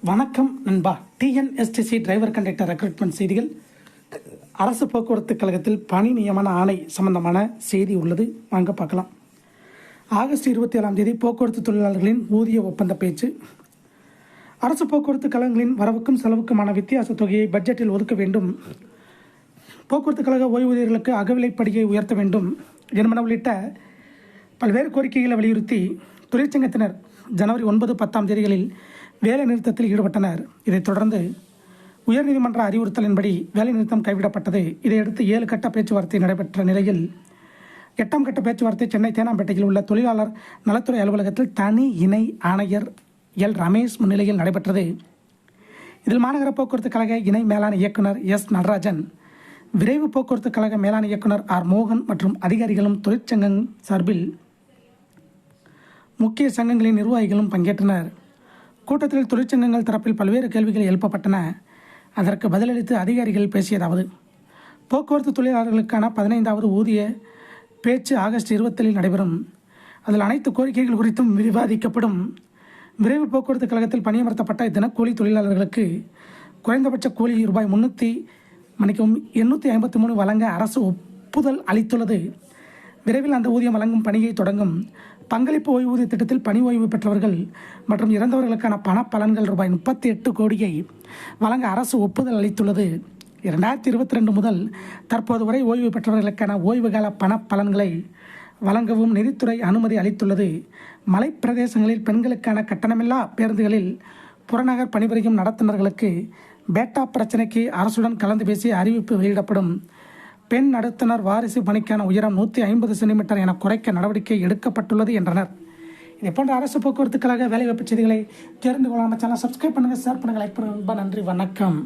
வணக்கம் நண்பா. TNSTC driver conductor recruitment செய்திகள். அரசு போக்குவரத்து கழகத்தில் பணி நியமன ஆணை சம்பந்தமான செய்தி உள்ளது, வாங்க பார்க்கலாம். ஆகஸ்ட் 27 போக்குவரத்து தொழிலாளர்களின் ஊதிய ஒப்பந்த பேச்சு. அரசு போக்குவரத்து கழகங்களின் வரவுக்கும் செலவுக்குமான வித்தியாச தொகையை பட்ஜெட்டில் ஒதுக்க வேண்டும், போக்குவரத்து கழக ஓய்வூதியர்களுக்கு அகவிலைப்படியை உயர்த்த வேண்டும் என்பன உள்ளிட்ட பல்வேறு கோரிக்கைகளை வலியுறுத்தி தொழிற்சங்கத்தினர் ஜனவரி 9, 10 வேலை நிறுத்தத்தில் ஈடுபட்டனர். இதைத் தொடர்ந்து உயர்நீதிமன்ற அறிவுறுத்தலின்படி வேலை நிறுத்தம் கைவிடப்பட்டது. இதையடுத்து 7 கட்ட பேச்சுவார்த்தை நடைபெற்ற நிலையில் 8ஆம் கட்ட பேச்சுவார்த்தை சென்னை தேனாம்பேட்டையில் உள்ள தொழிலாளர் நலத்துறை அலுவலகத்தில் தனி இணை ஆணையர் எல் ரமேஷ் முன்னிலையில் நடைபெற்றது. இதில் மாநகர போக்குவரத்து கழக இணை மேலாண் இயக்குனர் எஸ் நடராஜன், விரைவு போக்குவரத்து கழக மேலாண் இயக்குனர் ஆர் மோகன் மற்றும் அதிகாரிகளும் தொழிற்சங்கம் சார்பில் முக்கிய சங்கங்களின் நிர்வாகிகளும் பங்கேற்றனர். கூட்டத்தில் தொழிற்சங்கங்கள் தரப்பில் பல்வேறு கேள்விகள் எழுப்பப்பட்டன. அதற்கு பதிலளித்து அதிகாரிகள் பேசியதாவது: போக்குவரத்து தொழிலாளர்களுக்கான 15வது ஊதிய பேச்சு ஆகஸ்ட் 27 நடைபெறும். அதில் அனைத்து கோரிக்கைகள் குறித்தும் விவாதிக்கப்படும். விரைவு போக்குவரத்து கழகத்தில் பணியமர்த்தப்பட்ட தினக்கூலி தொழிலாளர்களுக்கு குறைந்தபட்ச கூலி ரூபாய் 853 வழங்க அரசு ஒப்புதல் அளித்துள்ளது. விரைவில் அந்த ஊதியம் வழங்கும் பணியை தொடங்கும். பங்களிப்பு ஓய்வூதிய திட்டத்தில் பணி ஓய்வு பெற்றவர்கள் மற்றும் இறந்தவர்களுக்கான பண பலன்கள் ரூபாய் 38 கோடியை வழங்க அரசு ஒப்புதல் அளித்துள்ளது. 2022 முதல் தற்போது வரை ஓய்வு பெற்றவர்களுக்கான ஓய்வுகால பண பலன்களை வழங்கவும் நிதித்துறை அனுமதி அளித்துள்ளது. மலைப்பிரதேசங்களில் பெண்களுக்கான கட்டணமில்லா பேருந்துகளில் புறநகர் பணிபுரியும் நடத்துனர்களுக்கு பேட்டா பிரச்சினைக்கு அரசுடன் கலந்து பேசி அறிவிப்பு வெளியிடப்படும். பெண் நடத்துனர் வாரிசு பணிக்கான உயரம் 150 சென்டிமீட்டர் என குறைக்க நடவடிக்கை எடுக்கப்பட்டுள்ளது என்றனர். இதே போன்ற அரசு போக்குவரத்து கழக வேலைவாய்ப்பு செய்திகளை தெரிந்து கொள்ளாமல் சேனல் சப்ஸ்கிரைப் பண்ணுங்கள், ஷேர் பண்ணுங்கள், லைக் பண்ணுங்கள். நன்றி, வணக்கம்.